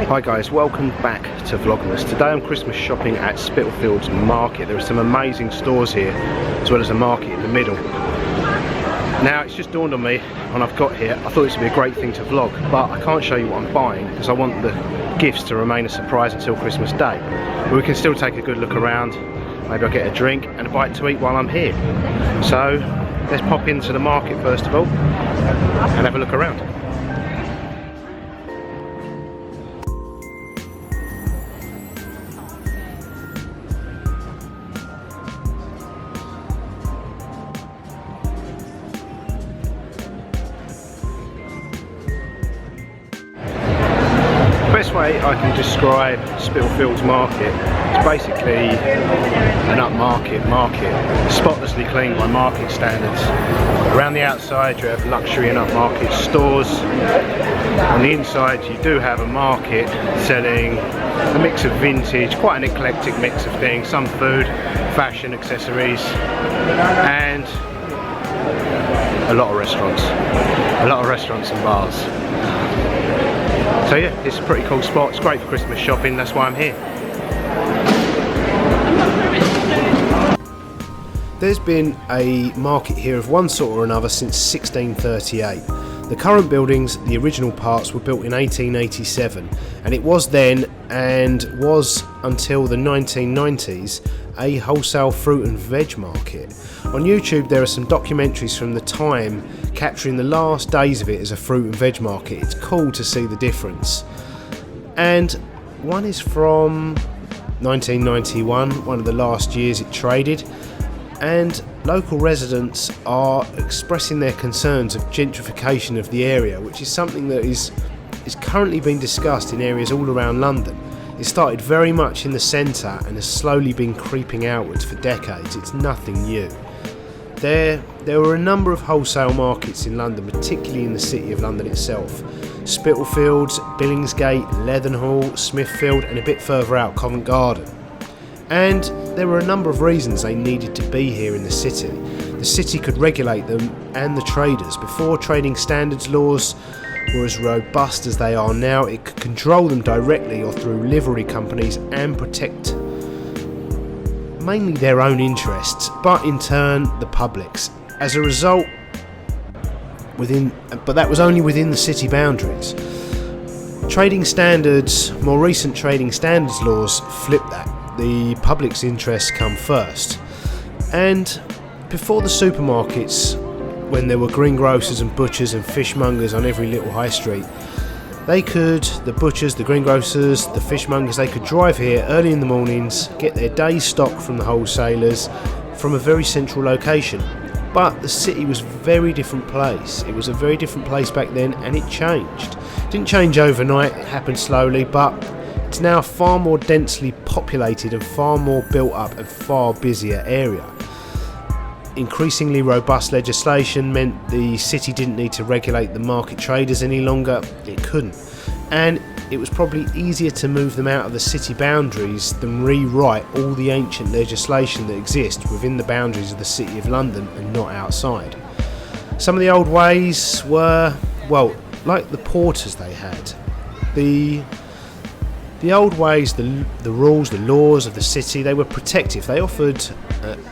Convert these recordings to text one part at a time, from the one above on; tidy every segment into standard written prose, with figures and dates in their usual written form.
Hi guys, welcome back to Vlogmas. Today I'm Christmas shopping at Spitalfields Market. There are some amazing stores here, as well as a market in the middle. Now it's just dawned on me when I've got here, I thought this would be a great thing to vlog, but I can't show you what I'm buying because I want the gifts to remain a surprise until Christmas Day. But we can still take a good look around, maybe I'll get a drink and a bite to eat while I'm here. So let's pop into the market first of all and have a look around. The best way I can describe Spitalfields Market is basically an upmarket market, spotlessly clean by market standards. Around the outside you have luxury and upmarket stores. On the inside you do have a market selling a mix of vintage, quite an eclectic mix of things, some food, fashion, accessories, and a lot of restaurants and bars. So yeah, it's a pretty cool spot. It's great for Christmas shopping, that's why I'm here. There's been a market here of one sort or another since 1638. The current buildings, the original parts, were built in 1887, and it was then, and was until the 1990s, a wholesale fruit and veg market. On YouTube there are some documentaries from the time capturing the last days of it as a fruit and veg market. It's cool to see the difference. And one is from 1991, one of the last years it traded, and local residents are expressing their concerns of gentrification of the area, which is something that is currently being discussed in areas all around London. It started very much in the centre and has slowly been creeping outwards for decades. It's nothing new. There were a number of wholesale markets in London, particularly in the city of London itself. Spitalfields, Billingsgate, Leadenhall, Smithfield, and a bit further out, Covent Garden. And there were a number of reasons they needed to be here in the city. The city could regulate them and the traders. Before trading standards laws were as robust as they are now, it could control them directly or through livery companies and protect mainly their own interests, but in turn the public's. As a result, but that was only within the city boundaries. More recent trading standards laws flipped that. The public's interests come first. And before the supermarkets, when there were greengrocers and butchers and fishmongers on every little high street, the butchers, the greengrocers, the fishmongers, they could drive here early in the mornings, get their day's stock from the wholesalers from a very central location. But the city was a very different place. It was a very different place back then, and it changed. It didn't change overnight, it happened slowly, but it's now a far more densely populated and far more built up and far busier area. Increasingly robust legislation meant the city didn't need to regulate the market traders any longer. It couldn't. And it was probably easier to move them out of the city boundaries than rewrite all the ancient legislation that exists within the boundaries of the City of London and not outside. Some of the old ways were, well, like the porters they had. The old ways, the rules, the laws of the city, they were protective. They offered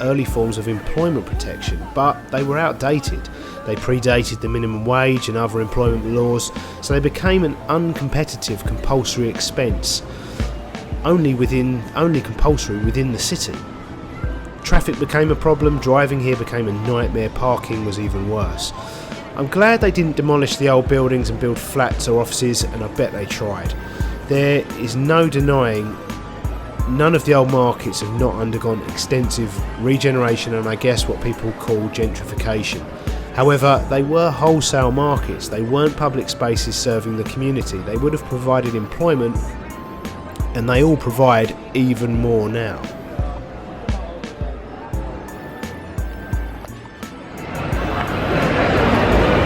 early forms of employment protection, but they were outdated. They predated the minimum wage and other employment laws, so they became an uncompetitive compulsory expense, only compulsory within the city. Traffic became a problem, driving here became a nightmare, parking was even worse. I'm glad they didn't demolish the old buildings and build flats or offices, and I bet they tried. There is no denying none of the old markets have not undergone extensive regeneration and I guess what people call gentrification. However, they were wholesale markets, they weren't public spaces serving the community. They would have provided employment, and they all provide even more now.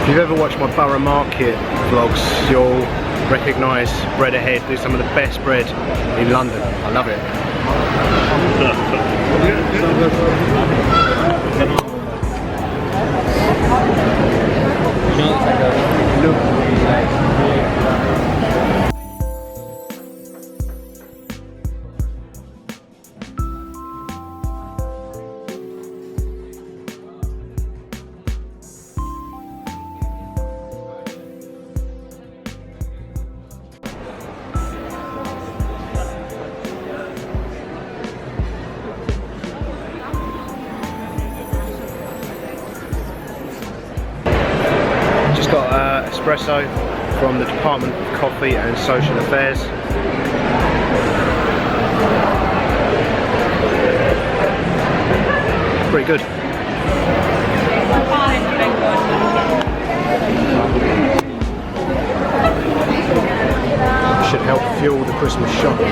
If you've ever watched my Borough Market vlogs, you'll recognise Bread Ahead. Do some of the best bread in London. I love it. Espresso from the Department of Coffee and Social Affairs. Pretty good. Should help fuel the Christmas shopping.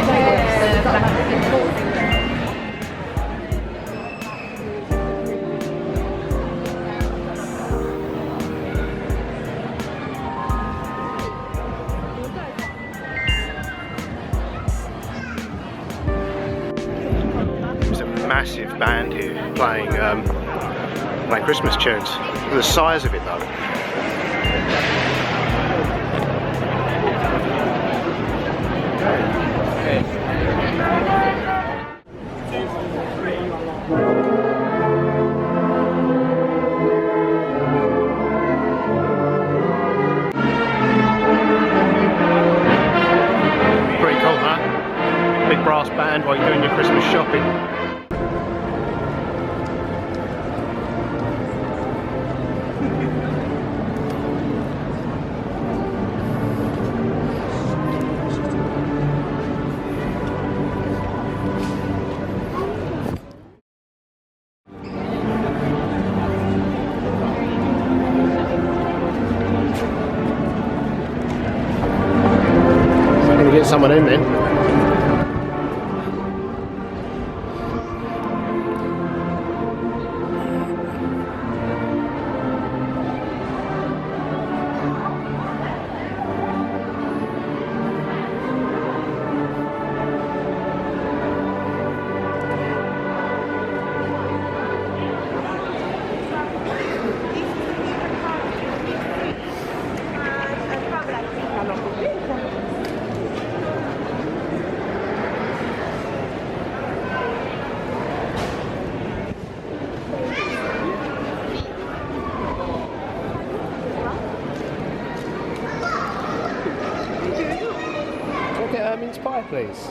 There's a massive band here playing Christmas tunes. Look at the size of it though. Pretty cool, huh? Big brass band while you're doing your Christmas shopping. Get someone in then. Mince pie, please.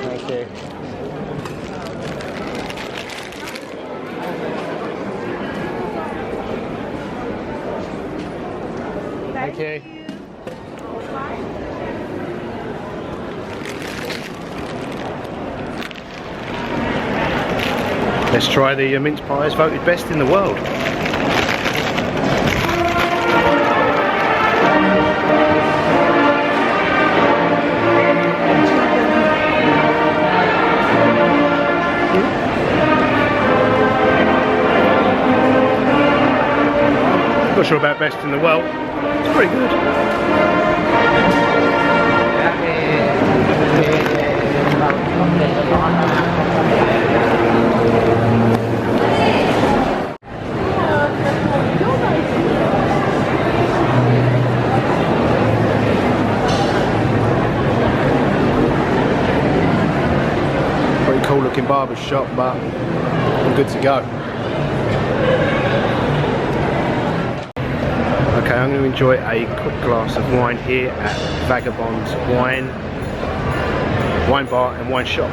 Thank you. Thank you. Let's try the mince pies voted best in the world. Not sure about best in the world. It's pretty good. Pretty cool looking barber shop, but I'm good to go. Okay, I'm going to enjoy a quick glass of wine here at Vagabond Wine Bar and Wine Shop.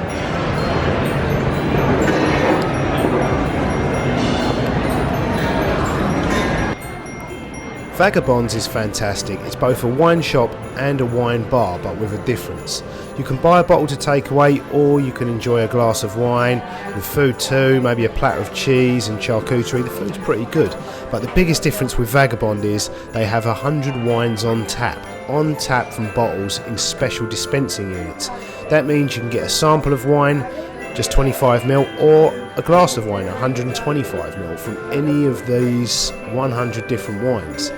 Vagabonds is fantastic. It's both a wine shop and a wine bar, but with a difference. You can buy a bottle to take away, or you can enjoy a glass of wine with food too, maybe a platter of cheese and charcuterie. The food's pretty good, but the biggest difference with Vagabond is they have 100 wines on tap from bottles in special dispensing units. That means you can get a sample of wine, just 25ml, or a glass of wine, 125ml, from any of these 100 different wines.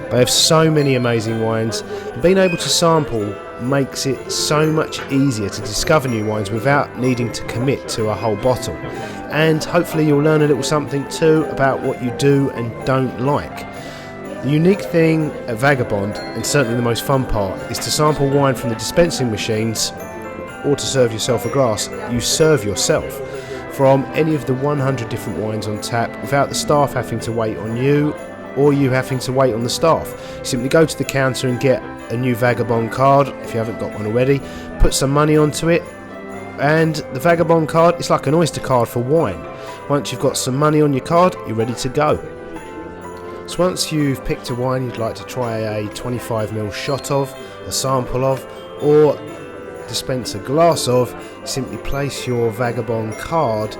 They have so many amazing wines, and being able to sample makes it so much easier to discover new wines without needing to commit to a whole bottle. And hopefully you'll learn a little something too about what you do and don't like. The unique thing at Vagabond, and certainly the most fun part, is to sample wine from the dispensing machines, or to serve yourself a glass. You serve yourself from any of the 100 different wines on tap without the staff having to wait on you or you having to wait on the staff. You simply go to the counter and get a new Vagabond card if you haven't got one already, put some money onto it, and the Vagabond card is like an Oyster card for wine. Once you've got some money on your card, you're ready to go. So once you've picked a wine you'd like to try a 25ml shot of, a sample of, or dispense a glass of, simply place your Vagabond card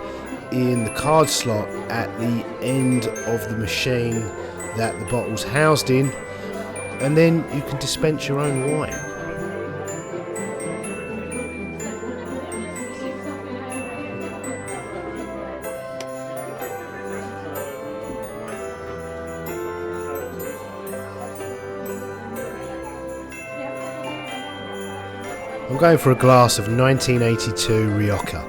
in the card slot at the end of the machine that the bottle's housed in, and then you can dispense your own wine. I'm going for a glass of 1982 Rioja.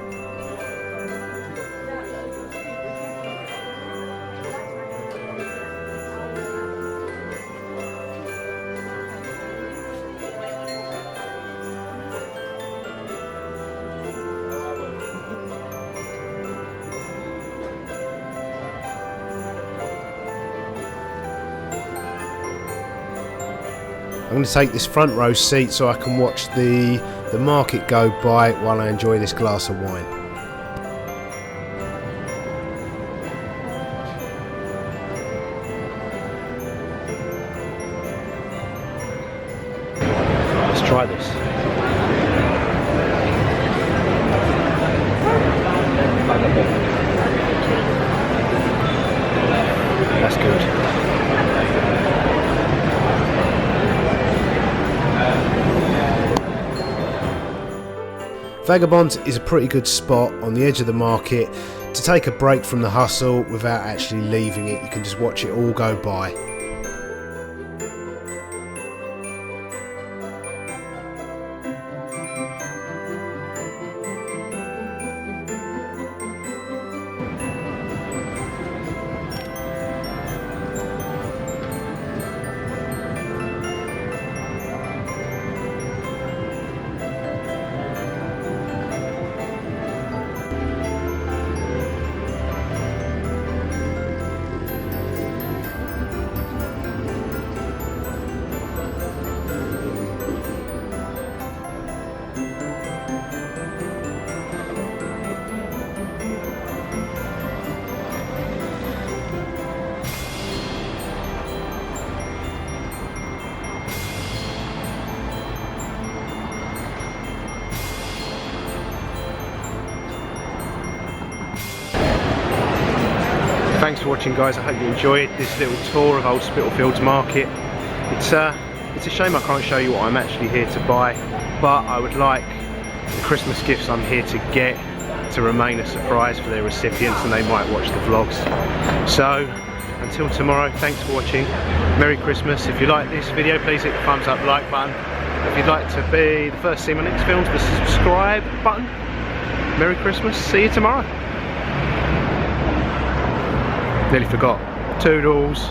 I'm going to take this front row seat so I can watch the market go by while I enjoy this glass of wine. Let's try this. That's good. Vagabond is a pretty good spot on the edge of the market to take a break from the hustle without actually leaving it. You can just watch it all go by. Thanks for watching, guys. I hope you enjoyed this little tour of Old Spitalfields Market. It's a shame I can't show you what I'm actually here to buy, but I would like the Christmas gifts I'm here to get to remain a surprise for their recipients, and they might watch the vlogs. So until tomorrow, thanks for watching. Merry Christmas. If you like this video, please hit the thumbs up like button. If you'd like to be the first to see my next films, the subscribe button. Merry Christmas. See you tomorrow. Nearly forgot. Toodles.